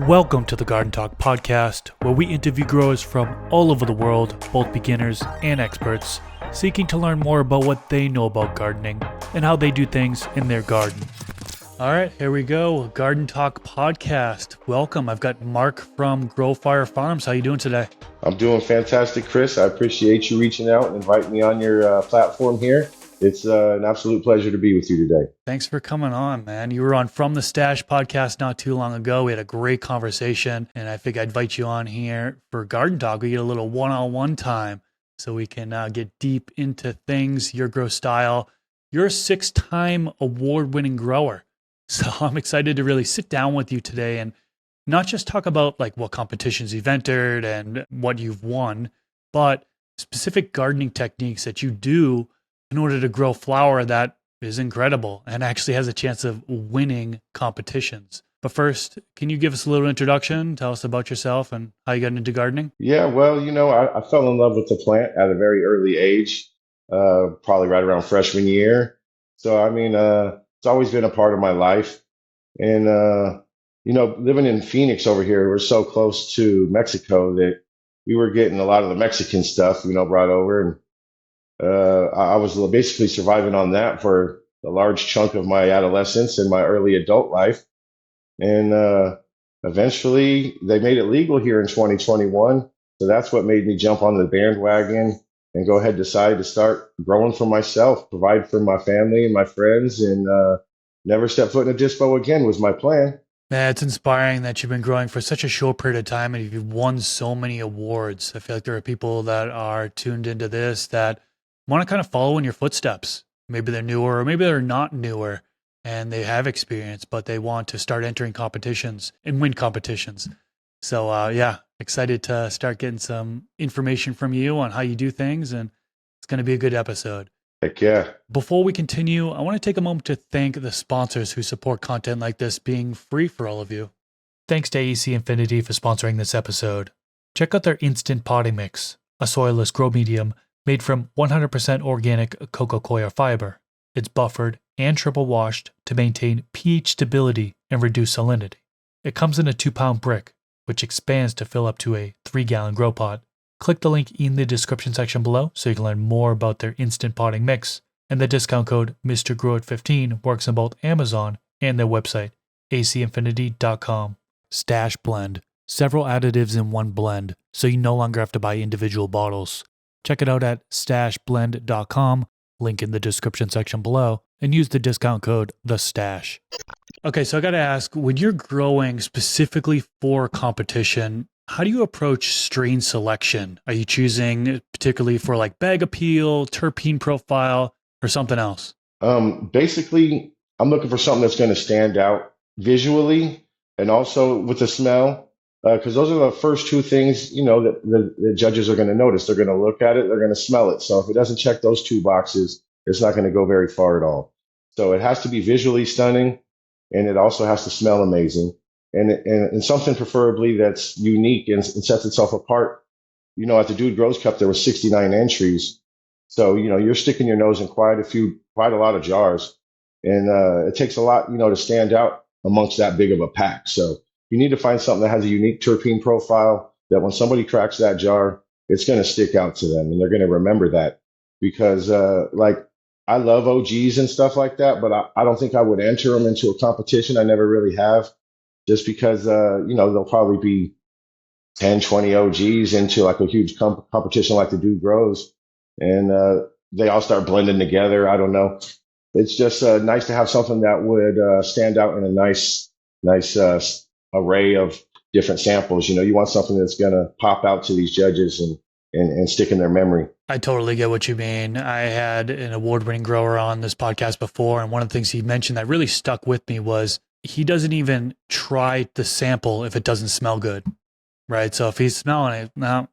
Welcome to the Garden Talk podcast, where we interview growers from all over the world, both beginners and experts, seeking to learn more about what they know about gardening and how they do things in their garden. All right, here we go. Garden Talk podcast. Welcome. I've got Mark from Growfire Farms. How you doing today? I'm doing fantastic, Chris. I appreciate you reaching out and inviting me on your platform here. It's an absolute pleasure to be with you today. Thanks for coming on, man. You were on From the Stash podcast not too long ago. We had a great conversation, and I think I'd invite you on here for Garden Talk. We get a little one-on-one time so we can get deep into things, your grow style. You're a 6-time award-winning grower. So I'm excited to really sit down with you today and not just talk about like what competitions you've entered and what you've won, but specific gardening techniques that you do in order to grow flower that is incredible and actually has a chance of winning competitions. But first, can you give us a little introduction? Tell us about yourself and how you got into gardening? Yeah, well, I fell in love with the plant at a very early age, probably right around freshman year. So, it's always been a part of my life. And, living in Phoenix over here, we're so close to Mexico that we were getting a lot of the Mexican stuff, brought over. And I was basically surviving on that for a large chunk of my adolescence and my early adult life. And eventually they made it legal here in 2021. So that's what made me jump on the bandwagon and go ahead and decide to start growing for myself, provide for my family and my friends, and never step foot in a dispo again was my plan. Man, it's inspiring that you've been growing for such a short period of time and you've won so many awards. I feel like there are people that are tuned into this that want to kind of follow in your footsteps. Maybe they're newer or maybe they're not newer and they have experience, but they want to start entering competitions and win competitions. So excited to start getting some information from you on how you do things, and it's going to be a good episode. Heck yeah. Before we continue, I want to take a moment to thank the sponsors who support content like this being free for all of you. Thanks to AC Infinity for sponsoring this episode. Check out their Instant Potting Mix, a soilless grow medium made from 100% organic cocoa coir fiber. It's buffered and triple washed to maintain pH stability and reduce salinity. It comes in a 2-pound brick, which expands to fill up to a 3-gallon grow pot. Click the link in the description section below so you can learn more about their instant potting mix. And the discount code MrGrowIt15 works on both Amazon and their website, acinfinity.com. Stash Blend. Several additives in one blend, so you no longer have to buy individual bottles. Check it out at stashblend.com, link in the description section below, and use the discount code THESTASH. Okay, so I got to ask, when you're growing specifically for competition, how do you approach strain selection? Are you choosing particularly for like bag appeal, terpene profile, or something else? Basically, I'm looking for something that's going to stand out visually and also with the smell. Because those are the first two things, that the judges are going to notice. They're going to look at it, they're going to smell it. So if it doesn't check those two boxes, it's not going to go very far at all. So it has to be visually stunning, and it also has to smell amazing, and something preferably that's unique and sets itself apart. At the Dude Grows Cup, there were 69 entries. So, you're sticking your nose in quite a lot of jars. And it takes a lot, to stand out amongst that big of a pack. So you need to find something that has a unique terpene profile that when somebody cracks that jar, it's going to stick out to them and they're going to remember that. Because I love OGs and stuff like that, but I don't think I would enter them into a competition. I never really have, just because, there'll probably be 10, 20 OGs into like a huge competition like the Dude Grows. And they all start blending together. I don't know. It's just nice to have something that would stand out in a nice array of different samples. You want something that's going to pop out to these judges and stick in their memory. I totally get what you mean. I had an award-winning grower on this podcast before, and one of the things he mentioned that really stuck with me was he doesn't even try the sample if it doesn't smell good, right? So if he's smelling it, no,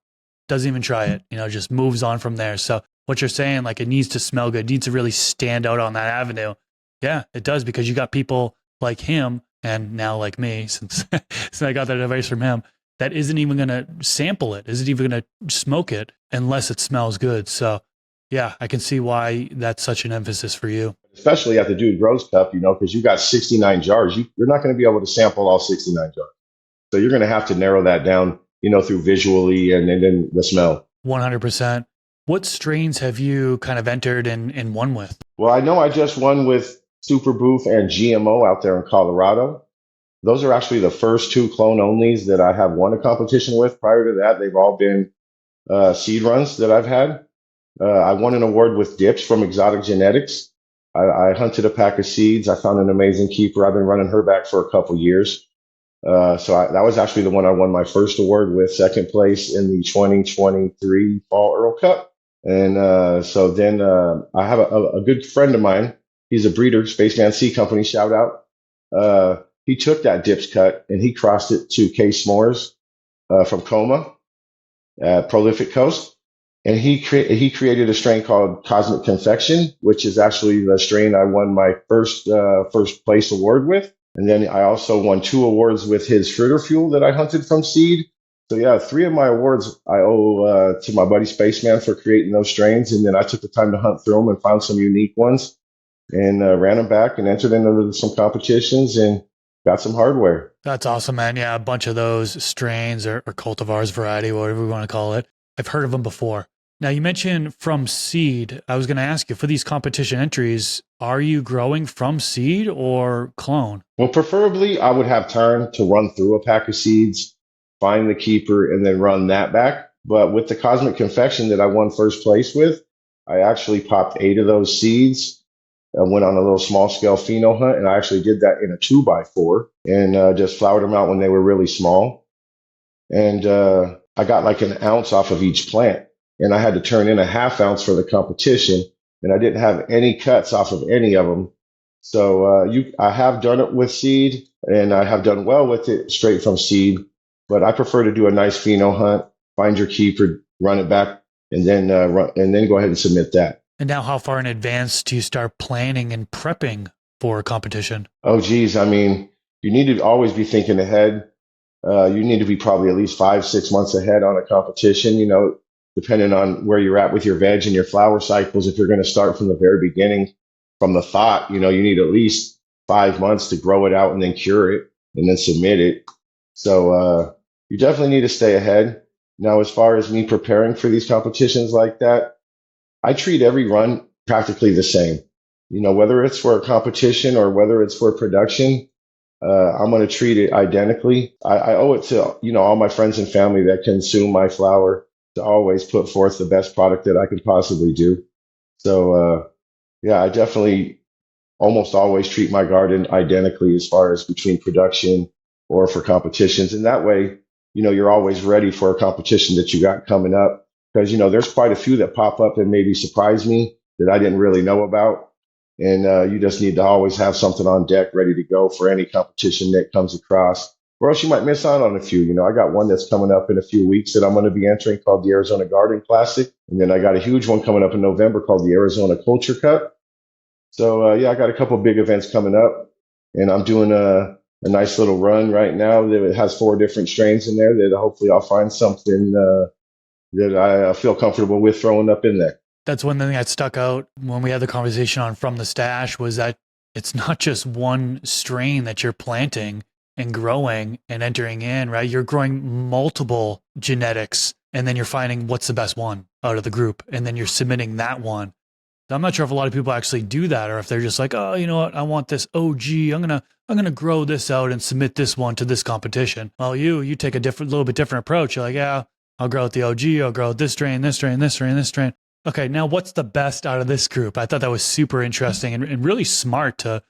doesn't even try it, just moves on from there. So what you're saying, like it needs to smell good, needs to really stand out on that avenue. Yeah, it does, because you got people like him and now like me, since I got that advice from him, that isn't even going to sample it, isn't even going to smoke it unless it smells good. So yeah, I can see why that's such an emphasis for you. Especially at the Dude Grows Cup, because you got 69 jars. You're not going to be able to sample all 69 jars. So you're going to have to narrow that down, through visually and then the smell. 100%. What strains have you kind of entered and won with? Well, I know I just won with Super Booth and GMO out there in Colorado. Those are actually the first two clone onlys that I have won a competition with. Prior to that, they've all been seed runs that I've had. I won an award with Dips from Exotic Genetics. I hunted a pack of seeds. I found an amazing keeper. I've been running her back for a couple years. That was actually the one I won my first award with, second place in the 2023 Fall Earl Cup. And so then I have a good friend of mine. He's a breeder, Spaceman Seed Company, shout out. He took that Dips cut and he crossed it to K S'mores from Coma at Prolific Coast. And he created a strain called Cosmic Confection, which is actually the strain I won my first place award with. And then I also won 2 awards with his Fritter Fuel that I hunted from seed. So yeah, 3 of my awards I owe to my buddy Spaceman for creating those strains. And then I took the time to hunt through them and found some unique ones and ran them back and entered into some competitions and got some hardware. That's awesome, man. Yeah, a bunch of those strains or cultivars, variety, whatever we want to call it. I've heard of them before. Now, you mentioned from seed. I was going to ask you, for these competition entries, are you growing from seed or clone? Well, preferably, I would have time to run through a pack of seeds, find the keeper, and then run that back. But with the Cosmic Confection that I won first place with, I actually popped 8 of those seeds. I went on a little small scale pheno hunt, and I actually did that in a 2x4 and just flowered them out when they were really small. And I got like an ounce off of each plant. And I had to turn in a half ounce for the competition, and I didn't have any cuts off of any of them. So I have done it with seed, and I have done well with it straight from seed. But I prefer to do a nice pheno hunt, find your keeper, run it back, and then go ahead and submit that. And now, how far in advance do you start planning and prepping for a competition? Oh, geez. I mean, you need to always be thinking ahead. You need to be probably at least 5-6 months ahead on a competition, depending on where you're at with your veg and your flower cycles. If you're going to start from the very beginning, from the thought, you need at least 5 months to grow it out and then cure it and then submit it. So you definitely need to stay ahead. Now, as far as me preparing for these competitions like that, I treat every run practically the same. Whether it's for a competition or whether it's for production, I'm going to treat it identically. I owe it to, all my friends and family that consume my flower to always put forth the best product that I could possibly do. So, yeah, I definitely almost always treat my garden identically as far as between production or for competitions. And that way, you're always ready for a competition that you got coming up. Because, there's quite a few that pop up and maybe surprise me that I didn't really know about. And you just need to always have something on deck ready to go for any competition that comes across. Or else you might miss out on a few. I got one that's coming up in a few weeks that I'm going to be entering called the Arizona Garden Classic. And then I got a huge one coming up in November called the Arizona Culture Cup. So, yeah, I got a couple big events coming up. And I'm doing a nice little run right now that has 4 different strains in there that hopefully I'll find something that I feel comfortable with throwing up in there. That's one thing that stuck out when we had the conversation on From the Stash was that it's not just one strain that you're planting and growing and entering in, right? You're growing multiple genetics and then you're finding what's the best one out of the group. And then you're submitting that one. I'm not sure if a lot of people actually do that or if they're just like, oh, you know what? I want this OG. I'm going to grow this out and submit this one to this competition. Well, you take a little bit different approach. You're like, yeah, I'll grow with the OG. I'll grow with this strain, this strain, this strain, this strain. Okay, now what's the best out of this group? I thought that was super interesting and really smart so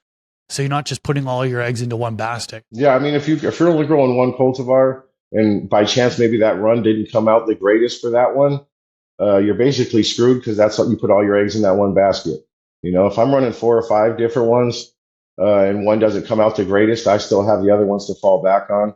you're not just putting all your eggs into one basket. Yeah, I mean, if you're only growing one cultivar and by chance maybe that run didn't come out the greatest for that one, you're basically screwed because that's what you put all your eggs in that one basket. If I'm running 4 or 5 different ones and one doesn't come out the greatest, I still have the other ones to fall back on.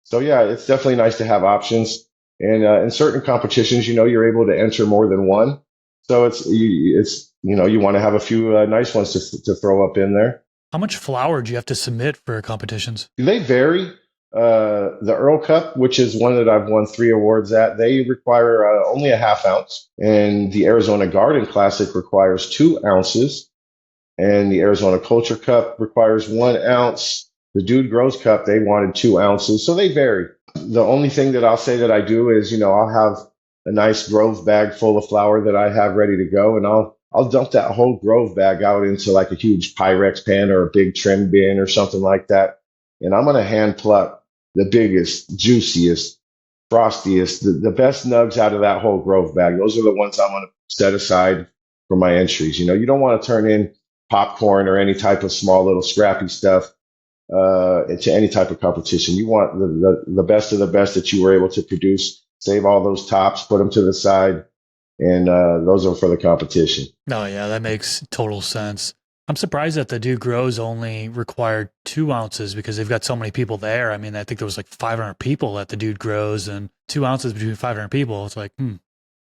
So yeah, it's definitely nice to have options. And in certain competitions, you're able to enter more than one. So you want to have a few nice ones to throw up in there. How much flour do you have to submit for competitions? They vary. The Earl Cup, which is one that I've won 3 awards at, they require only a half ounce. And the Arizona Garden Classic requires 2 ounces. And the Arizona Culture Cup requires 1 ounce. The Dude Grows Cup, they wanted 2 ounces. So they vary. The only thing that I'll say that I do is, I'll have a nice Grove bag full of flour that I have ready to go. And I'll dump that whole Grove bag out into like a huge Pyrex pan or a big trim bin or something like that. And I'm going to hand pluck the biggest, juiciest, frostiest, the best nugs out of that whole Grove bag. Those are the ones I'm going to set aside for my entries. You don't want to turn in popcorn or any type of small little scrappy stuff into any type of competition. You want the best of the best that you were able to produce. Save all those tops, put them to the side, and those are for the competition. Oh, yeah, that makes total sense. I'm surprised that the Dude Grows only required 2 ounces because they've got so many people there. I mean, I think there was like 500 people at the Dude Grows, and 2 ounces between 500 people. It's like,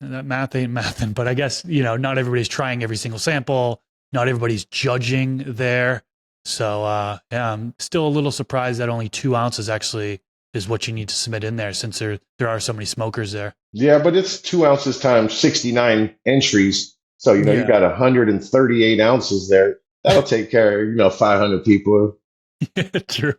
that math ain't mathing. But I guess, not everybody's trying every single sample. Not everybody's judging there. So, yeah, I'm still a little surprised that only 2 ounces actually is what you need to submit in there, since there are so many smokers there. Yeah, but it's 2 ounces times 69 entries. So, you got 138 ounces there. That'll take care of, 500 people. True.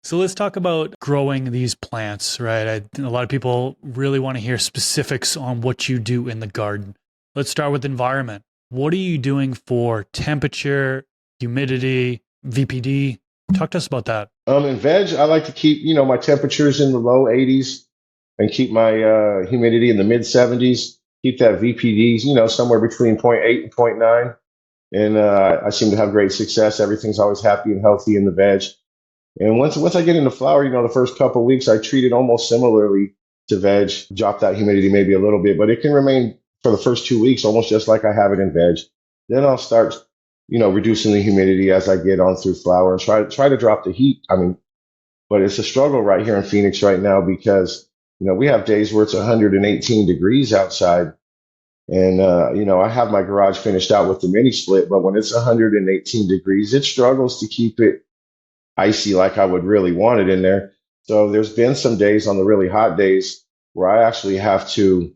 So let's talk about growing these plants, right? A lot of people really want to hear specifics on what you do in the garden. Let's start with environment. What are you doing for temperature, humidity, VPD? Talk to us about that. In veg, I like to keep, my temperatures in the low 80s and keep my humidity in the mid 70s. Keep that VPD, somewhere between zero point 0.8 and 0.9. And I seem to have great success. Everything's always happy and healthy in the veg. And once I get into flower, the first couple of weeks, I treat it almost similarly to veg. Drop that humidity maybe a little bit, but it can remain for the first 2 weeks almost just like I have it in veg. Then I'll start, reducing the humidity as I get on through flower and try to drop the heat. I mean, but it's a struggle right here in Phoenix right now because, we have days where it's 118 degrees outside. And, I have my garage finished out with the mini split, but when it's 118 degrees, it struggles to keep it icy like I would really want it in there. So there's been some days on the really hot days where I actually have to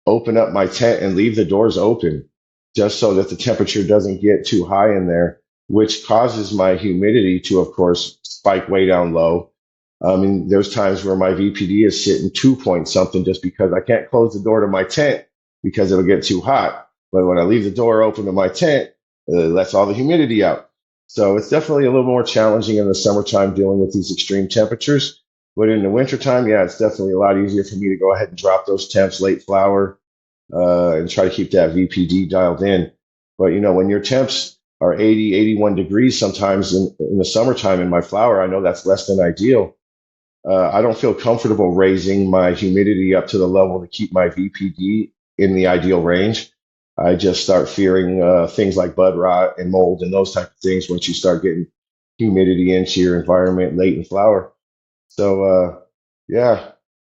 open up my tent and leave the doors open just so that the temperature doesn't get too high in there, which causes my humidity to, of course, spike way down low. I mean, there's times where my VPD is sitting 2 point something just because I can't close the door to my tent because it'll get too hot. But when I leave the door open to my tent, it lets all the humidity out. So it's definitely a little more challenging in the summertime dealing with these extreme temperatures. But in the wintertime, yeah, it's definitely a lot easier for me to go ahead and drop those temps late flower and try to keep that VPD dialed in. But, when your temps are 80, 81 degrees sometimes in the summertime in my flower, I know that's less than ideal. I don't feel comfortable raising my humidity up to the level to keep my VPD in the ideal range. I just start fearing things like bud rot and mold and those type of things once you start getting humidity into your environment late in flower. So, yeah,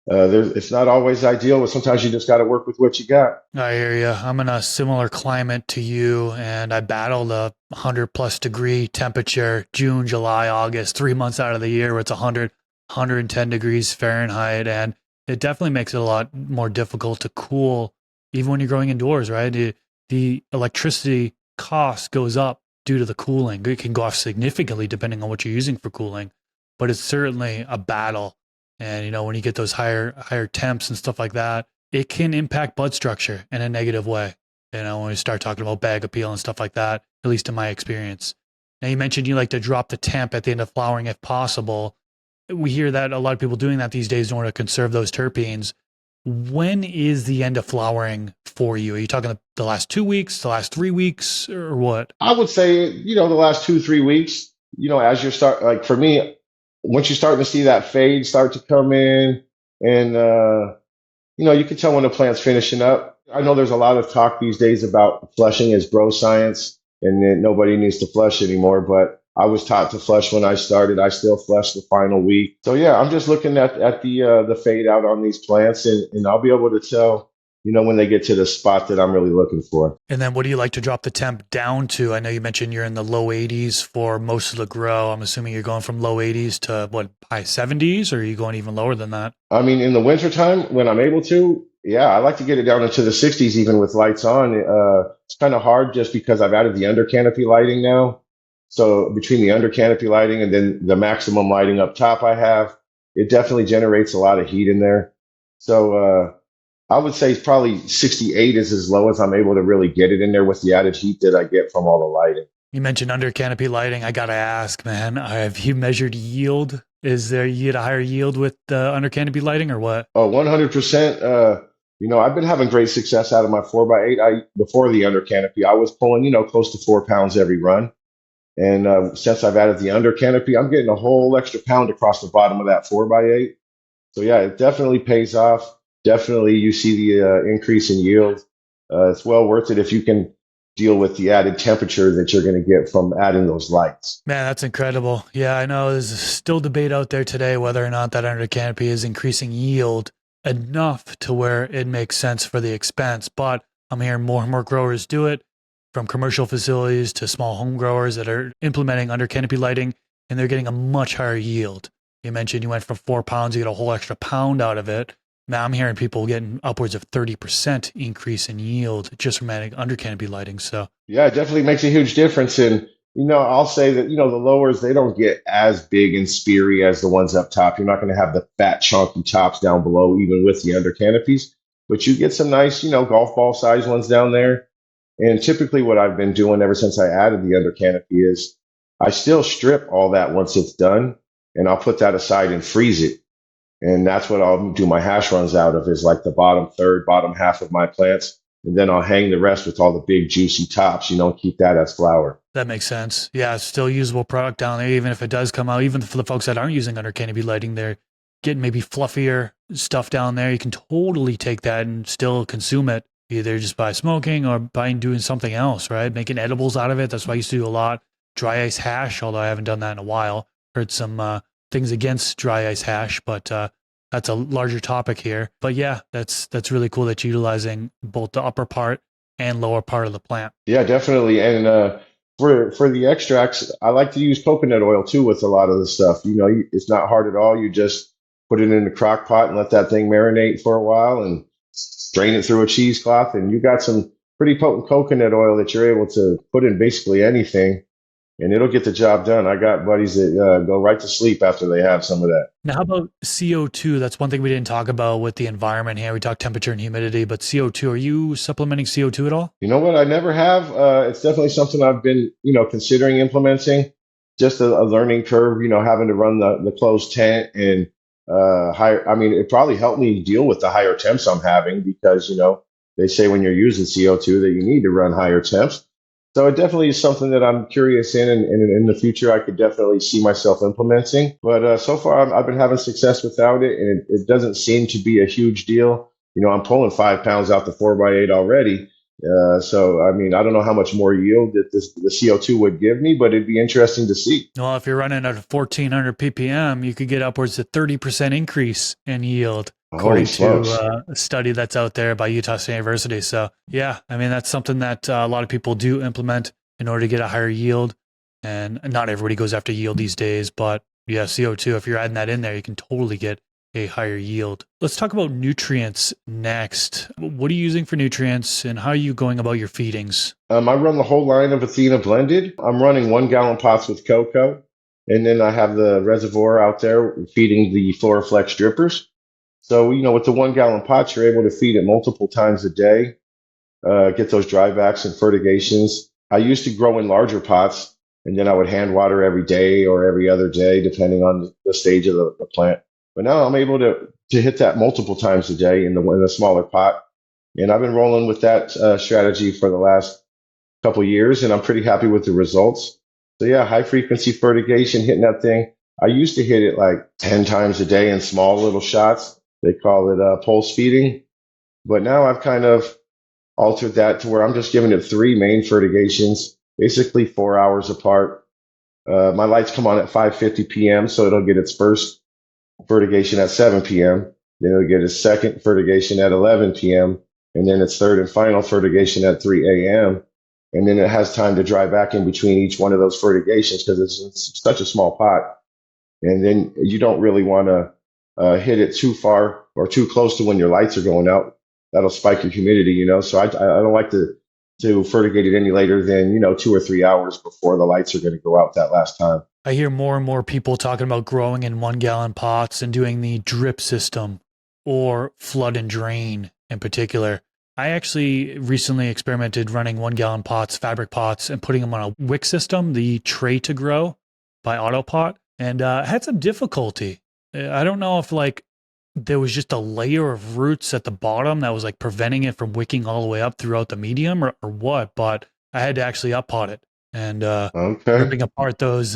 it's not always ideal, but sometimes you just got to work with what you got. I hear you. I'm in a similar climate to you, and I battled a 100+ degree temperature June, July, August, 3 months out of the year where it's 110 degrees Fahrenheit, and it definitely makes it a lot more difficult to cool even when you're growing indoors, right? The electricity cost goes up due to the cooling. It can go off significantly depending on what you're using for cooling, but it's certainly a battle. And when you get those higher temps and stuff like that, it can impact bud structure in a negative way. When we start talking about bag appeal and stuff like that, at least in my experience. Now, you mentioned you like to drop the temp at the end of flowering if possible. We hear that a lot of people doing that these days in order to conserve those terpenes. When is the end of flowering for you? Are you talking the last 2 weeks, the last 3 weeks, or what? I would say, the last 2, 3 weeks, as you start, like for me, once you're starting to see that fade start to come in and, you can tell when the plant's finishing up. I know there's a lot of talk these days about flushing as bro science and that nobody needs to flush anymore, but I was taught to flush when I started. I still flush the final week. So yeah, I'm just looking at the fade out on these plants and I'll be able to tell, when they get to the spot that I'm really looking for. And then what do you like to drop the temp down to? I know you mentioned you're in the low 80s for most of the grow. I'm assuming you're going from low 80s to high 70s, or are you going even lower than that? I mean, in the wintertime, when I'm able to, yeah, I like to get it down into the 60s even with lights on. It's kind of hard just because I've added the Undercanopy lighting now. So between the under canopy lighting and then the maximum lighting up top I have, it definitely generates a lot of heat in there. So I would say probably 68 is as low as I'm able to really get it in there with the added heat that I get from all the lighting. You mentioned under canopy lighting. I gotta ask, man, have you measured yield? Is there you get a higher yield with under canopy lighting or what? Oh, 100%. I've been having great success out of my 4x8. Before the under canopy, I was pulling, close to 4 pounds every run. And since I've added the under canopy, I'm getting a whole extra pound across the bottom of that 4x8. So yeah, it definitely pays off. Definitely, you see the increase in yield. It's well worth it if you can deal with the added temperature that you're going to get from adding those lights. Man, that's incredible. Yeah, I know there's still debate out there today whether or not that under canopy is increasing yield enough to where it makes sense for the expense. But I'm hearing more and more growers do it, from commercial facilities to small home growers that are implementing under canopy lighting, and they're getting a much higher yield. You mentioned you went from 4 pounds, you get a whole extra pound out of it. Now I'm hearing people getting upwards of 30% increase in yield just from adding under canopy lighting. So Yeah, it definitely makes a huge difference. And, I'll say that, the lowers, they don't get as big and speary as the ones up top. You're not going to have the fat, chunky tops down below, even with the under canopies, but you get some nice, golf ball size ones down there. And typically what I've been doing ever since I added the under canopy is I still strip all that once it's done and I'll put that aside and freeze it. And that's what I'll do my hash runs out of is like the bottom third, bottom half of my plants. And then I'll hang the rest with all the big juicy tops, keep that as flower. that makes sense. Yeah, it's still usable product down there, even if it does come out. Even for the folks that aren't using under canopy lighting, they're getting maybe fluffier stuff down there. You can totally take that and still consume it, either just by smoking or by doing something else, right? Making edibles out of it. That's what I used to do a lot. Dry ice hash, although I haven't done that in a while. Heard some things against dry ice hash, but that's a larger topic here. But yeah, that's really cool that you're utilizing both the upper part and lower part of the plant. Yeah, definitely. And for the extracts, I like to use coconut oil too with a lot of the stuff. It's not hard at all. You just put it in the crock pot and let that thing marinate for a while and strain it through a cheesecloth. And you got some pretty potent coconut oil that you're able to put in basically anything and it'll get the job done. I got buddies that go right to sleep after they have some of that. Now, how about CO2? That's one thing we didn't talk about with the environment here. We talked temperature and humidity, but CO2, are you supplementing CO2 at all? You know what? I never have. It's definitely something I've been, considering implementing. Just a learning curve, having to run the closed tent and higher. I mean, it probably helped me deal with the higher temps I'm having because, they say when you're using CO2 that you need to run higher temps. So it definitely is something that I'm curious and in the future I could definitely see myself implementing. But so far I've been having success without it, and it doesn't seem to be a huge deal. I'm pulling 5 pounds out the 4x8 already. So I mean, I don't know how much more yield that the CO2 would give me, but it'd be interesting to see. Well, if you're running at 1400 ppm, you could get upwards to 30% increase in yield, Holy according to smokes! a study that's out there by Utah State University. So, yeah, I mean, that's something that a lot of people do implement in order to get a higher yield. And not everybody goes after yield these days, but yeah, CO2, if you're adding that in there, you can totally get a higher yield. Let's talk about nutrients next. What are you using for nutrients and how are you going about your feedings? I run the whole line of Athena blended. I'm running 1 gallon pots with cocoa, and then I have the reservoir out there feeding the Floraflex drippers. So, with the 1 gallon pots, you're able to feed it multiple times a day, get those drybacks and fertigations. I used to grow in larger pots, and then I would hand water every day or every other day, depending on the stage of the plant. But now I'm able to hit that multiple times a day in the smaller pot. And I've been rolling with that strategy for the last couple years, and I'm pretty happy with the results. So yeah, high frequency fertigation, hitting that thing. I used to hit it like 10 times a day in small little shots. They call it pulse feeding. But now I've kind of altered that to where I'm just giving it 3 main fertigations, basically 4 hours apart. My lights come on at 5:50 p.m., so it'll get its first fertigation at 7 p.m. Then it'll get its second fertigation at 11 p.m. and then its third and final fertigation at 3 a.m. And then it has time to dry back in between each one of those fertigations because it's such a small pot. And then you don't really want to hit it too far or too close to when your lights are going out. That'll spike your humidity. So I don't like to to fertigate it any later than, 2 or 3 hours before the lights are going to go out that last time. I hear more and more people talking about growing in 1 gallon pots and doing the drip system or flood and drain in particular. I actually recently experimented running 1 gallon pots, fabric pots, and putting them on a wick system, the tray to grow by Autopot, and had some difficulty. I don't know if like there was just a layer of roots at the bottom that was like preventing it from wicking all the way up throughout the medium or what, but I had to actually up pot it. And Okay. ripping apart those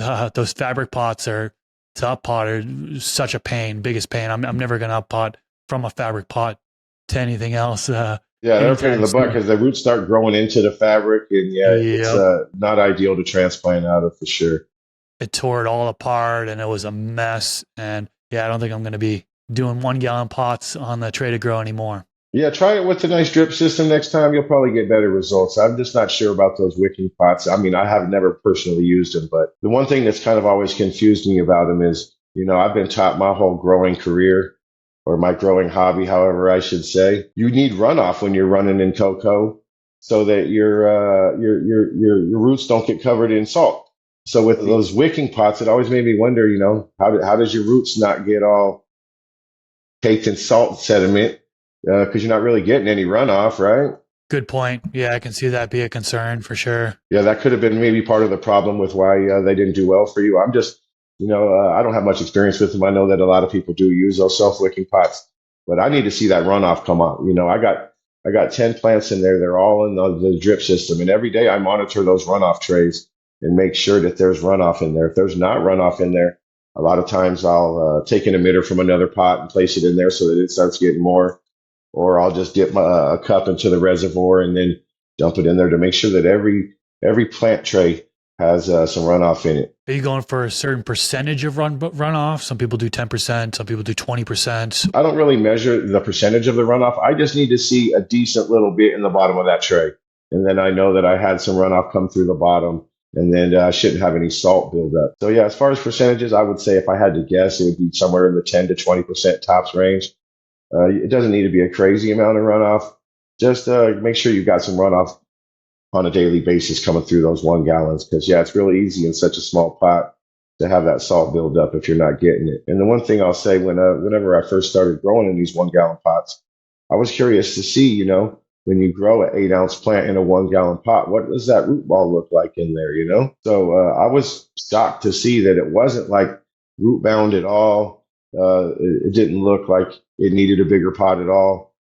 fabric pots or to up pot are such a pain, biggest pain. I'm never gonna up pot from a fabric pot to anything else Yeah, they're a pain in anytime the butt soon. because the roots start growing into the fabric, and yeah, it's Yep. not ideal to transplant out of for sure. It tore it all apart and it was a mess. And yeah, I don't think I'm gonna be doing 1 gallon pots on the tray to grow anymore. Yeah, try it with a nice drip system next time. You'll probably get better results. I'm just not sure about those wicking pots. I mean, I have never personally used them, but the one thing that's kind of always confused me about them is, I've been taught my whole growing career or my growing hobby, however I should say, you need runoff when you're running in cocoa so that your roots don't get covered in salt. So with those wicking pots, it always made me wonder, how does your roots not get all caked in salt sediment because you're not really getting any runoff, right? Good point. Yeah, I can see that be a concern for sure. Yeah, that could have been maybe part of the problem with why they didn't do well for you. I'm just, I don't have much experience with them. I know that a lot of people do use those self-wicking pots, but I need to see that runoff come out. I got 10 plants in there. They're all in the drip system, and every day I monitor those runoff trays and make sure that there's runoff in there. If there's not runoff in there, a lot of times I'll take an emitter from another pot and place it in there so that it starts getting more, or I'll just dip a cup into the reservoir and then dump it in there to make sure that every plant tray has some runoff in it. Are you going for a certain percentage of runoff? Some people do 10%, some people do 20%. I don't really measure the percentage of the runoff. I just need to see a decent little bit in the bottom of that tray. And then I know that I had some runoff come through the bottom, and then I shouldn't have any salt build up. So yeah, as far as percentages, I would say if I had to guess, it would be somewhere in the 10 to 20% tops range. It doesn't need to be a crazy amount of runoff. Just make sure you've got some runoff on a daily basis coming through those 1 gallons. Because, yeah, it's really easy in such a small pot to have that salt build up if you're not getting it. And the one thing I'll say whenever I first started growing in these 1 gallon pots, I was curious to see, when you grow an 8 ounce plant in a 1 gallon pot, what does that root ball look like in there? So I was shocked to see that it wasn't like root bound at all. It didn't look like it needed a bigger pot at all.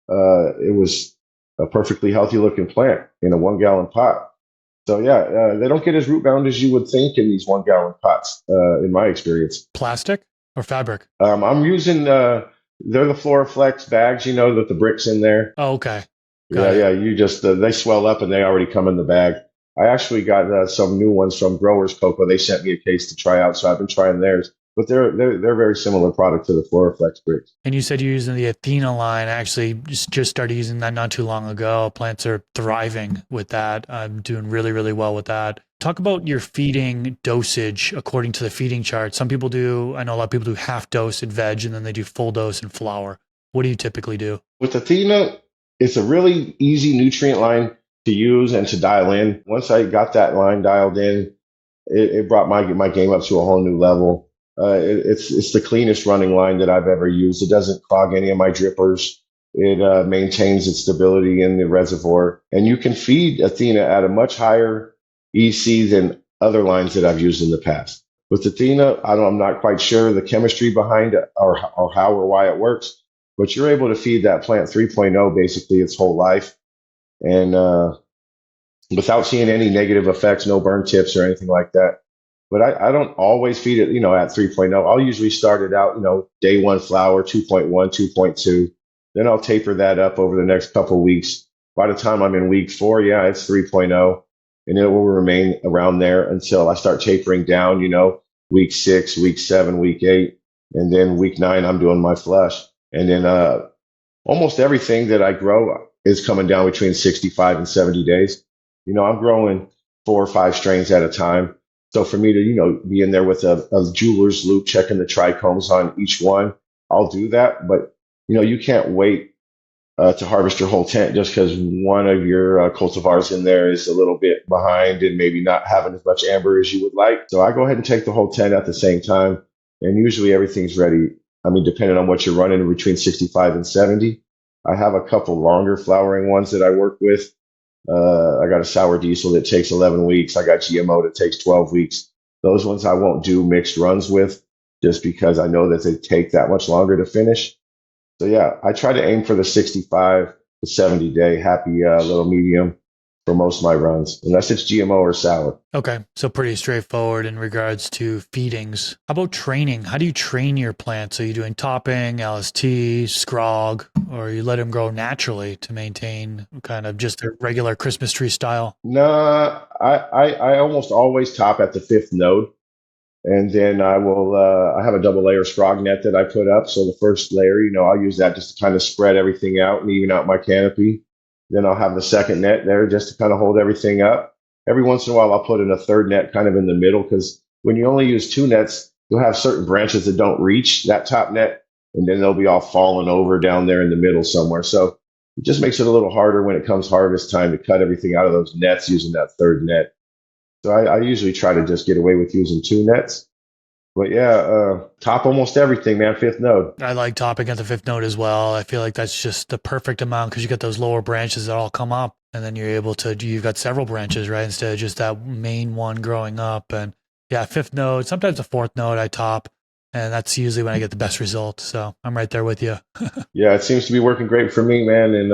It was a perfectly healthy looking plant in a 1 gallon pot. So yeah, they don't get as root bound as you would think in these 1 gallon pots, in my experience. Plastic or fabric? I'm using they're the Floraflex bags, with the bricks in there. Oh, okay. Yeah, Got it. yeah. You just they swell up and they already come in the bag. I actually got some new ones from Growers Cocoa. They sent me a case to try out, so I've been trying theirs. But they're very similar product to the Floraflex bricks. And you said you're using the Athena line. I actually just started using that not too long ago. Plants are thriving with that. I'm doing really, really well with that. Talk about your feeding dosage according to the feeding chart. Some people do, I know a lot of people do half dose in veg and then they do full dose in flour. What do you typically do? With Athena, it's a really easy nutrient line to use and to dial in. Once I got that line dialed in, it brought my game up to a whole new level. It's the cleanest running line that I've ever used. It doesn't clog any of my drippers. It maintains its stability in the reservoir, and you can feed Athena at a much higher EC than other lines that I've used in the past. With Athena, I'm not quite sure the chemistry behind it or how or why it works, but you're able to feed that plant 3.0 basically its whole life, and without seeing any negative effects, no burn tips or anything like that. But I don't always feed it, at 3.0. I'll usually start it out, day one flour, 2.1, 2.2. Then I'll taper that up over the next couple of weeks. By the time I'm in week 4, yeah, it's 3.0. And it will remain around there until I start tapering down, week 6, week 7, week 8. And then week 9, I'm doing my flush. And then almost everything that I grow is coming down between 65 and 70 days. I'm growing 4 or 5 strains at a time. So for me to, be in there with a jeweler's loop, checking the trichomes on each one, I'll do that. But, you can't wait to harvest your whole tent just because one of your cultivars in there is a little bit behind and maybe not having as much amber as you would like. So I go ahead and take the whole tent at the same time. And usually everything's ready. I mean, depending on what you're running, between 65 and 70. I have a couple longer flowering ones that I work with. I got a sour diesel that takes 11 weeks. I got GMO that takes 12 weeks. Those ones I won't do mixed runs with just because I know that they take that much longer to finish. So yeah, I try to aim for the 65 to 70 day happy little medium for most of my runs, unless it's GMO or sour. Okay, so pretty straightforward in regards to feedings. How about training? How do you train your plants? Are you doing topping, LST, scrog, or you let them grow naturally to maintain kind of just a regular Christmas tree style? Nah, I almost always top at the fifth node. And then I have a double layer scrog net that I put up. So the first layer, I'll use that just to kind of spread everything out and even out my canopy. Then I'll have the second net there just to kind of hold everything up. Every once in a while, I'll put in a third net kind of in the middle because when you only use two nets, you'll have certain branches that don't reach that top net, and then they'll be all falling over down there in the middle somewhere. So it just makes it a little harder when it comes harvest time to cut everything out of those nets using that third net. So I usually try to just get away with using two nets. But yeah, top almost everything, man. Fifth node. I like topping at the fifth node as well. I feel like that's just the perfect amount because you get those lower branches that all come up, and then you're able to, you've got several branches, right? Instead of just that main one growing up. And yeah, fifth node, sometimes the fourth node I top, and that's usually when I get the best result. So I'm right there with you. Yeah, it seems to be working great for me, man. And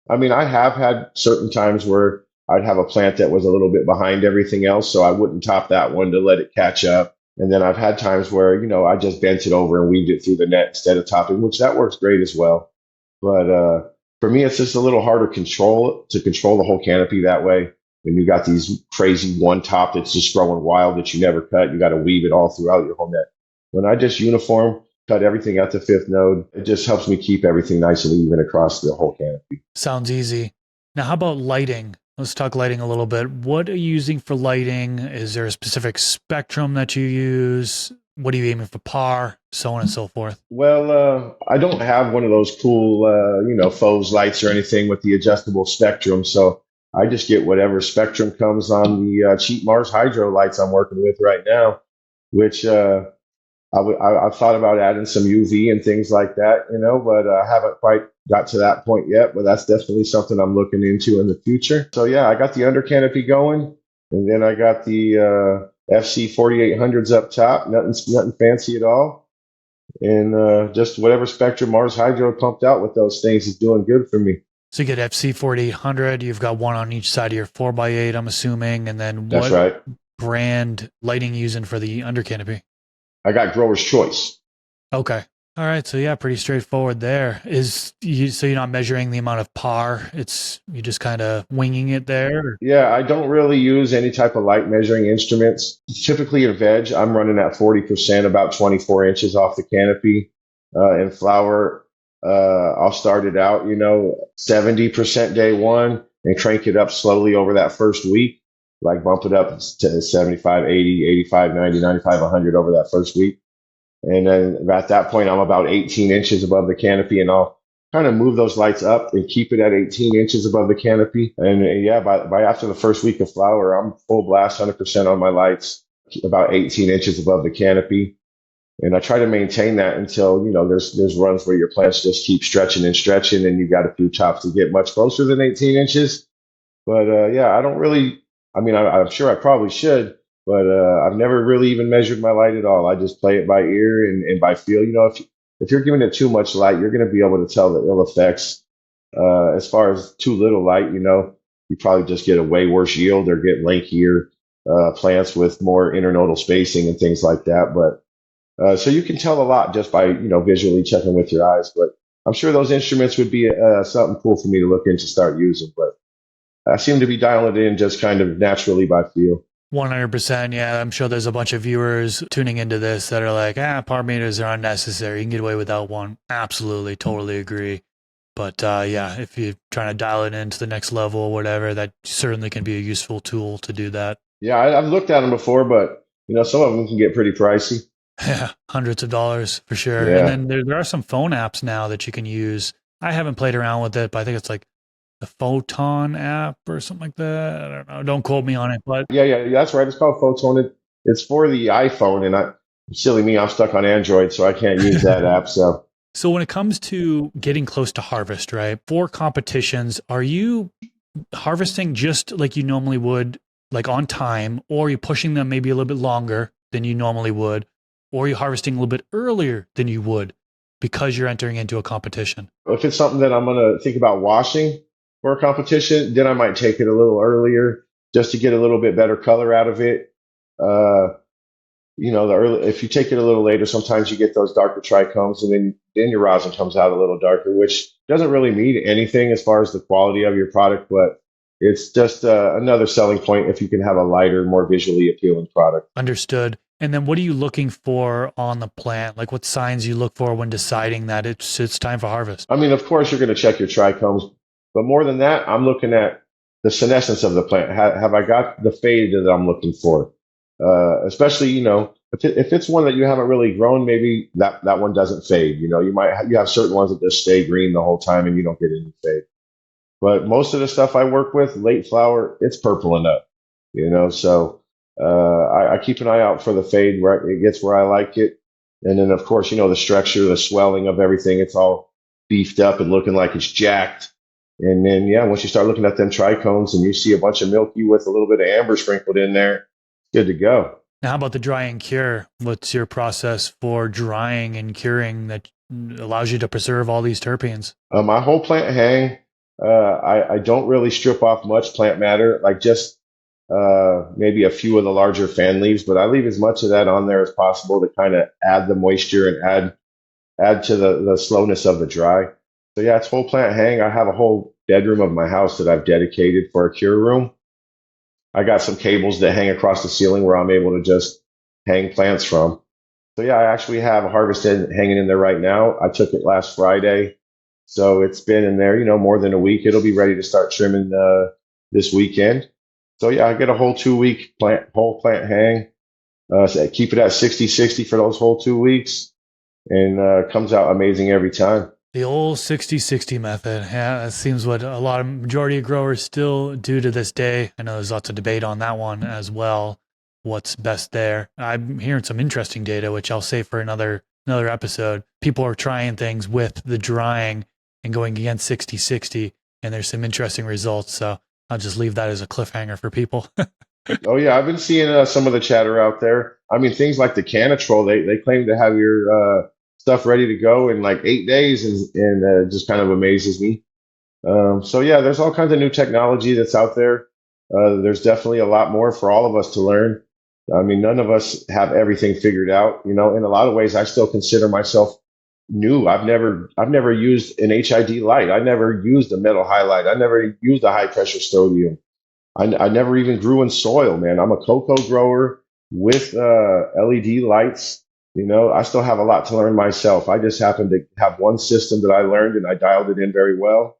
I mean, I have had certain times where I'd have a plant that was a little bit behind everything else, so I wouldn't top that one to let it catch up. And then I've had times where, I just bent it over and weaved it through the net instead of topping, which that works great as well. But for me, it's just a little harder to control the whole canopy that way. When you got these crazy one top that's just growing wild that you never cut, you got to weave it all throughout your whole net. When I just uniform cut everything at the fifth node, it just helps me keep everything nice and even across the whole canopy. Sounds easy. Now, how about lighting? Let's talk lighting a little bit. What are you using for lighting? Is there a specific spectrum that you use? What are you aiming for par? So on and so forth. Well, I don't have one of those cool, faux lights or anything with the adjustable spectrum. So I just get whatever spectrum comes on the cheap Mars Hydro lights I'm working with right now, which I've thought about adding some UV and things like that, but I haven't quite got to that point yet. But that's definitely something I'm looking into in the future. So yeah, I got the Undercanopy going, and then I got the FC 4800s up top. Nothing fancy at all, and just whatever spectrum Mars Hydro pumped out with those things is doing good for me. So you get FC 4800. You've got one on each side of your 4x8, I'm assuming. And then That's what right. brand lighting using for the Undercanopy? I got Grower's Choice. Okay. All right. So yeah, pretty straightforward there. So you're not measuring the amount of par. You just kind of winging it there. Yeah, I don't really use any type of light measuring instruments. Typically in veg, I'm running at 40%, about 24 inches off the canopy. In flower, I'll start it out, 70% day one and crank it up slowly over that first week, like bump it up to 75, 80, 85, 90, 95, 100 over that first week. And then at that point, I'm about 18 inches above the canopy, and I'll kind of move those lights up and keep it at 18 inches above the canopy. And yeah, by after the first week of flower, I'm full blast 100% on my lights, about 18 inches above the canopy. And I try to maintain that until, there's runs where your plants just keep stretching and stretching, and you got a few chops to get much closer than 18 inches. But yeah, I don't really, I mean, I'm sure I probably should, but I've never really even measured my light at all. I just play it by ear and by feel. If you're giving it too much light, you're going to be able to tell the ill effects. As far as too little light, you probably just get a way worse yield or get lankier plants with more internodal spacing and things like that. But so you can tell a lot just by, visually checking with your eyes. But I'm sure those instruments would be something cool for me to look into, start using. But I seem to be dialing it in just kind of naturally by feel. 100%. Yeah, I'm sure there's a bunch of viewers tuning into this that are like, par meters are unnecessary. You can get away without one. Absolutely, totally agree. But yeah, if you're trying to dial it into the next level or whatever, that certainly can be a useful tool to do that. Yeah, I've looked at them before, but some of them can get pretty pricey. Yeah, hundreds of dollars for sure. Yeah. And then there are some phone apps now that you can use I haven't played around with it, but I think it's like the Photon app or something like that. I don't know. Don't quote me on it, but Yeah, that's right. It's called Photon. It's for the iPhone, and silly me, I'm stuck on Android, so I can't use that app. So so when it comes to getting close to harvest, right? For competitions, are you harvesting just like you normally would, like on time, or are you pushing them maybe a little bit longer than you normally would, or are you harvesting a little bit earlier than you would because you're entering into a competition? if it's something that I'm gonna think about washing for a competition, then I might take it a little earlier just to get a little bit better color out of it. Uh, the early if you take it a little later, sometimes you get those darker trichomes, and then your rosin comes out a little darker, which doesn't really mean anything as far as the quality of your product, but it's just another selling point if you can have a lighter, more visually appealing product. Understood. And then what are you looking for on the plant? Like what signs you look for when deciding that it's time for harvest? I mean, of course, you're going to check your trichomes, but more than that, I'm looking at the senescence of the plant. Have I got the fade that I'm looking for? Especially, if it's one that you haven't really grown, maybe that one doesn't fade. You have certain ones that just stay green the whole time and you don't get any fade. But most of the stuff I work with, late flower, it's purpling up. So I keep an eye out for the fade where it gets where I like it. And then, of course, the structure, the swelling of everything, it's all beefed up and looking like it's jacked. And then, yeah, once you start looking at them trichomes and you see a bunch of milky with a little bit of amber sprinkled in there, good to go. Now, how about the dry and cure? What's your process for drying and curing that allows you to preserve all these terpenes? My whole plant hang, I don't really strip off much plant matter, like just maybe a few of the larger fan leaves, but I leave as much of that on there as possible to kind of add the moisture and add to the slowness of the dry. So yeah, it's whole plant hang. I have a whole bedroom of my house that I've dedicated for a cure room. I got some cables that hang across the ceiling where I'm able to just hang plants from. So yeah, I actually have a harvest hanging in there right now. I took it last Friday, so it's been in there, more than a week. It'll be ready to start trimming this weekend. So yeah, I get a whole 2 week whole plant hang. So keep it at 60-60 for those whole 2 weeks, and comes out amazing every time. The old 60-60 method. Yeah, that seems what a lot of majority of growers still do to this day. I know there's lots of debate on that one as well. What's best there? I'm hearing some interesting data, which I'll save for another episode. People are trying things with the drying and going against 60-60, and there's some interesting results. So I'll just leave that as a cliffhanger for people. Oh yeah, I've been seeing some of the chatter out there. I mean, things like the Canatrol, they claim to have your stuff ready to go in like 8 days, and just kind of amazes me. So yeah, there's all kinds of new technology that's out there. There's definitely a lot more for all of us to learn. I mean, none of us have everything figured out. In a lot of ways, I still consider myself new. I've never used an HID light. I never used a metal highlight. I never used a high pressure sodium. I never even grew in soil, man. I'm a cocoa grower with LED lights. I still have a lot to learn myself. I just happen to have one system that I learned and I dialed it in very well,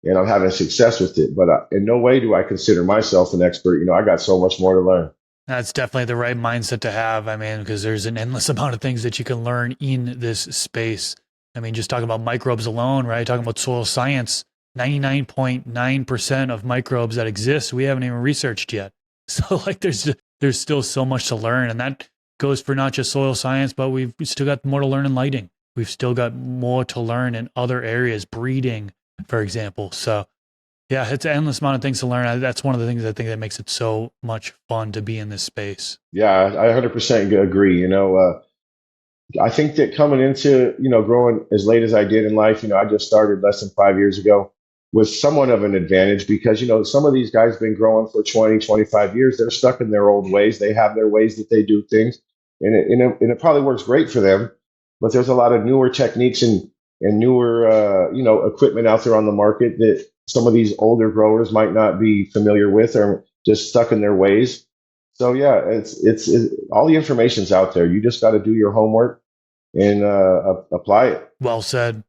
and I'm having success with it. But in no way do I consider myself an expert. I got so much more to learn. That's definitely the right mindset to have. I mean, because there's an endless amount of things that you can learn in this space. I mean, just talking about microbes alone, right? Talking about soil science, 99.9% of microbes that exist, we haven't even researched yet. So like there's still so much to learn. And that goes for not just soil science, but we've still got more to learn in lighting. We've still got more to learn in other areas, breeding, for example. So yeah, it's an endless amount of things to learn. That's one of the things I think that makes it so much fun to be in this space. Yeah, I 100% agree. I think that coming into, growing as late as I did in life, I just started less than 5 years ago, was somewhat of an advantage because, some of these guys have been growing for 20, 25 years. They're stuck in their old ways. They have their ways that they do things, and it probably works great for them. But there's a lot of newer techniques and newer, equipment out there on the market that some of these older growers might not be familiar with or just stuck in their ways. So yeah, it's all the information's out there. You just got to do your homework and apply it. Well said.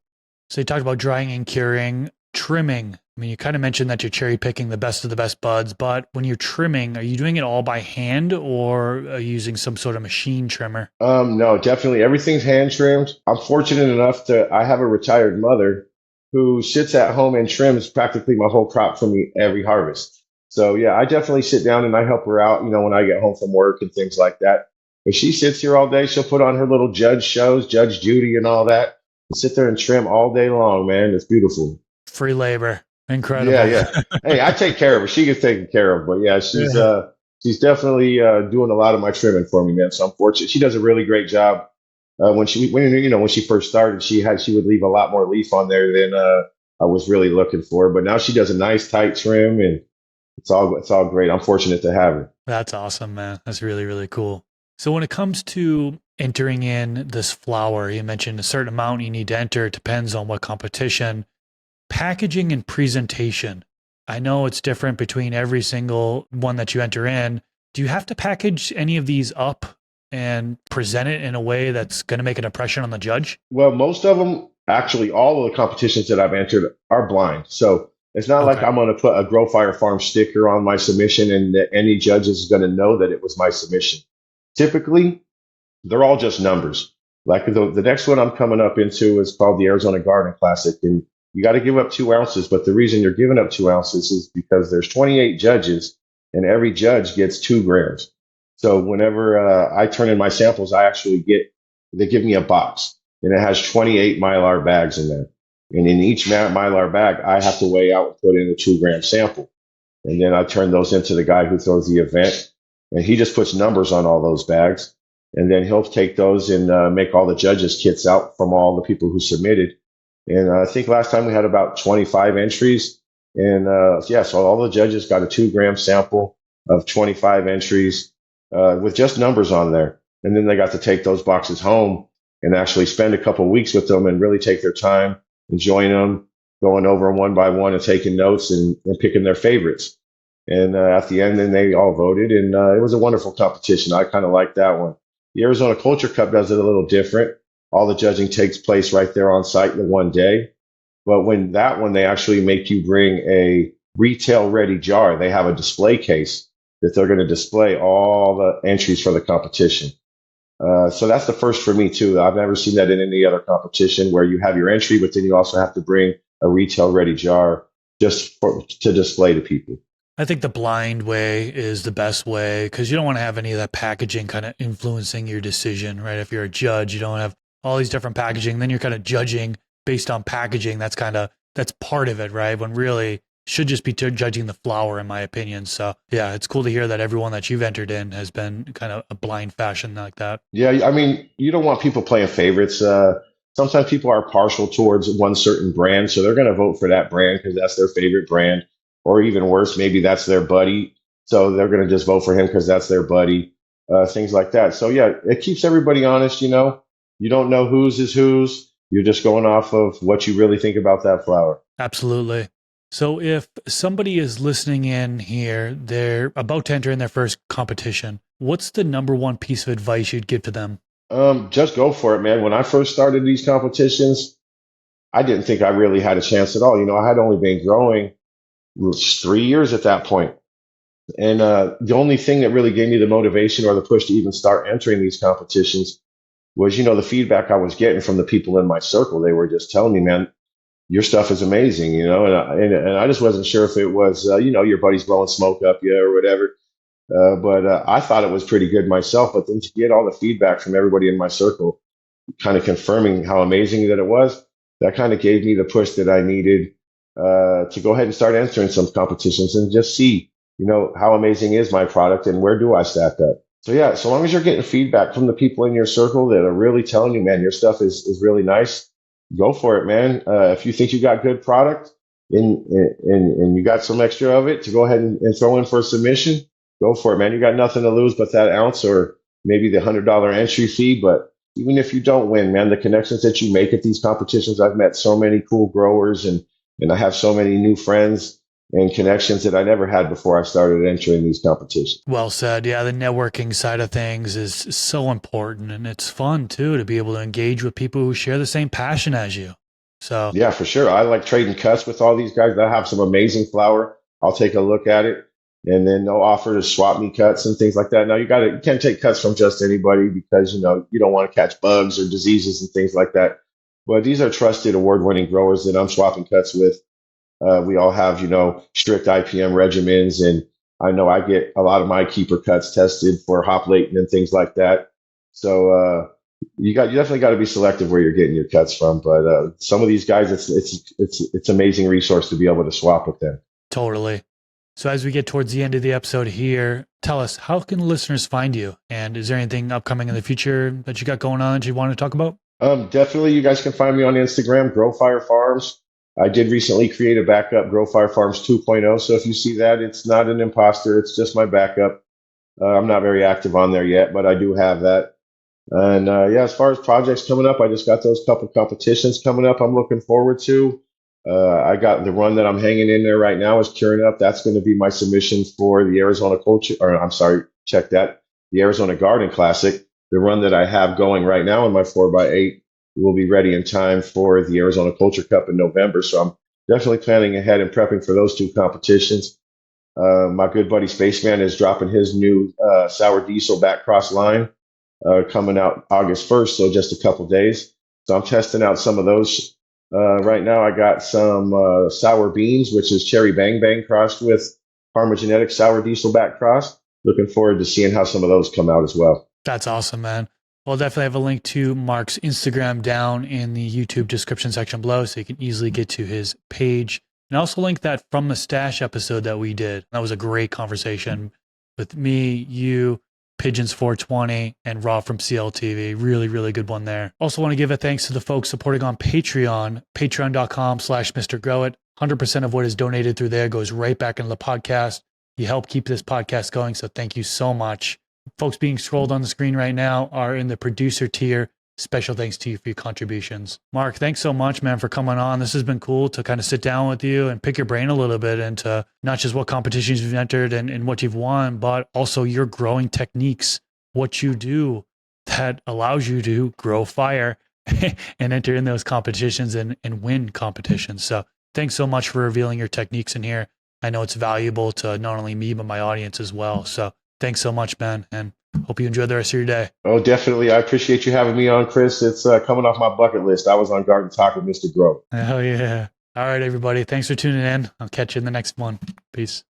So you talked about drying and curing, trimming. I mean, you kind of mentioned that you're cherry picking the best of the best buds, but when you're trimming, are you doing it all by hand or are you using some sort of machine trimmer? No, definitely everything's hand trimmed. I'm fortunate enough to I have a retired mother, who sits at home and trims practically my whole crop for me every harvest. So yeah, I definitely sit down and I help her out, when I get home from work and things like that. But she sits here all day. She'll put on her little judge shows, Judge Judy and all that, and sit there and trim all day long, man. It's beautiful. Free labor. Yeah, Incredible. yeah. Hey, I take care of her. She gets taken care of. But yeah, she's Yeah. she's definitely doing a lot of my trimming for me, man. So I'm fortunate. She does a really great job. When she first started, she would leave a lot more leaf on there than I was really looking for. But now she does a nice tight trim, and it's all great. I'm fortunate to have her. That's awesome, man. That's really, really cool. So when it comes to entering in this flower, you mentioned a certain amount you need to enter. It depends on what competition. Packaging and presentation. I know it's different between every single one that you enter in. Do you have to package any of these up and present it in a way that's going to make an impression on the judge? Well, most of them, actually, all of the competitions that I've entered are blind. So it's not like Okay. I'm going to put a Growfire Farm sticker on my submission and that any judge is going to know that it was my submission. Typically, they're all just numbers. Like the next one I'm coming up into is called the Arizona Garden Classic, and you got to give up 2 ounces. But the reason you're giving up 2 ounces is because there's 28 judges, and every judge gets 2 grams. So whenever I turn in my samples, they give me a box, and it has 28 mylar bags in there. And in each mylar bag, I have to weigh out and put in a 2 gram sample. And then I turn those into the guy who throws the event, and he just puts numbers on all those bags. And then he'll take those and make all the judges kits out from all the people who submitted. And I think last time we had about 25 entries. And yeah, so all the judges got a 2 gram sample of 25 entries with just numbers on there. And then they got to take those boxes home and actually spend a couple of weeks with them and really take their time, enjoying them, going over them one by one and taking notes and picking their favorites. And at the end, then they all voted, and it was a wonderful competition. I kind of liked that one. The Arizona Culture Cup does it a little different. All the judging takes place right there on site in one day. But when that one, they actually make you bring a retail ready jar. They have a display case that they're going to display all the entries for the competition. So that's the first for me too. I've never seen that in any other competition where you have your entry, but then you also have to bring a retail ready jar to display to people. I think the blind way is the best way because you don't want to have any of that packaging kind of influencing your decision, right? If you're a judge, you don't have all these different packaging, then you're kind of judging based on packaging. That's part of it, right? When really should just be judging the flower, in my opinion. So yeah, it's cool to hear that everyone that you've entered in has been kind of a blind fashion like that. Yeah, I mean, you don't want people playing favorites. Sometimes people are partial towards one certain brand, so they're going to vote for that brand because that's their favorite brand. Or even worse, maybe that's their buddy, so they're going to just vote for him because that's their buddy. Things like that. So yeah, it keeps everybody honest. You don't know whose is whose. You're just going off of what you really think about that flower. Absolutely. So if somebody is listening in here, they're about to enter in their first competition, what's the number one piece of advice you'd give to them? Just go for it, man. When I first started these competitions, I didn't think I really had a chance at all. I had only been growing 3 years at that point. And the only thing that really gave me the motivation or the push to even start entering these competitions was, the feedback I was getting from the people in my circle. They were just telling me, man, your stuff is amazing, and I just wasn't sure if it was, your buddies blowing smoke up you or whatever. But I thought it was pretty good myself. But then to get all the feedback from everybody in my circle, kind of confirming how amazing that it was, that kind of gave me the push that I needed to go ahead and start entering some competitions and just see, how amazing is my product and where do I stack up. So yeah, so long as you're getting feedback from the people in your circle that are really telling you, man, your stuff is really nice, go for it, man. If you think you got good product and you got some extra of it to go ahead and throw in for a submission, go for it, man. You got nothing to lose but that ounce or maybe the $100 entry fee. But even if you don't win, man, the connections that you make at these competitions, I've met so many cool growers and I have so many new friends and connections that I never had before I started entering these competitions. Well said. Yeah, the networking side of things is so important and it's fun too to be able to engage with people who share the same passion as you. So, Yeah, for sure. I like trading cuts with all these guys. They have some amazing flower. I'll take a look at it and then they'll offer to swap me cuts and things like that. Now you can't take cuts from just anybody because, you don't want to catch bugs or diseases and things like that. But these are trusted, award-winning growers that I'm swapping cuts with. We all have, strict IPM regimens, and I know I get a lot of my keeper cuts tested for hop latent and things like that. So you definitely got to be selective where you're getting your cuts from. But some of these guys, it's amazing resource to be able to swap with them. Totally. So as we get towards the end of the episode here, tell us, how can listeners find you? And is there anything upcoming in the future that you got going on that you want to talk about? Definitely, you guys can find me on Instagram, Growfire Farms. I did recently create a backup, Growfire Farms 2.0. So if you see that, it's not an imposter. It's just my backup. I'm not very active on there yet, but I do have that. And yeah, as far as projects coming up, I just got those couple competitions coming up. I'm looking forward to. I got the run that I'm hanging in there right now is curing up. That's going to be my submission for the Arizona Culture, or I'm sorry, check that, the Arizona Garden Classic. The run that I have going right now in my 4x8 will be ready in time for the Arizona Culture Cup in November. So I'm definitely planning ahead and prepping for those two competitions. My good buddy Spaceman is dropping his new sour diesel back cross line coming out August 1st, so just a couple days. So I'm testing out some of those. Right now, I got some sour beans, which is cherry bang bang crossed with Parma Genetic sour diesel back cross. Looking forward to seeing how some of those come out as well. That's awesome, man. We'll definitely have a link to Mark's Instagram down in the YouTube description section below, so you can easily get to his page. And also link that From the Stash episode that we did. That was a great conversation with me, you, Pigeons 420, and Rob from CLTV. Really, really good one there. Also want to give a thanks to the folks supporting on Patreon, patreon.com/MrGrowit. 100% of what is donated through there goes right back into the podcast. You help keep this podcast going, so thank you so much. Folks being scrolled on the screen right now are in the producer tier. Special thanks to you for your contributions. Mark, thanks so much, man, for coming on. This has been cool to kind of sit down with you and pick your brain a little bit into not just what competitions you've entered and what you've won, but also your growing techniques, what you do that allows you to grow fire and enter in those competitions and win competitions. So thanks so much for revealing your techniques in here. I know it's valuable to not only me, but my audience as well. So thanks so much, man, and hope you enjoy the rest of your day. Oh, definitely. I appreciate you having me on, Chris. It's coming off my bucket list. I was on Garden Talk with Mr. Grow. Oh, yeah. All right, everybody. Thanks for tuning in. I'll catch you in the next one. Peace.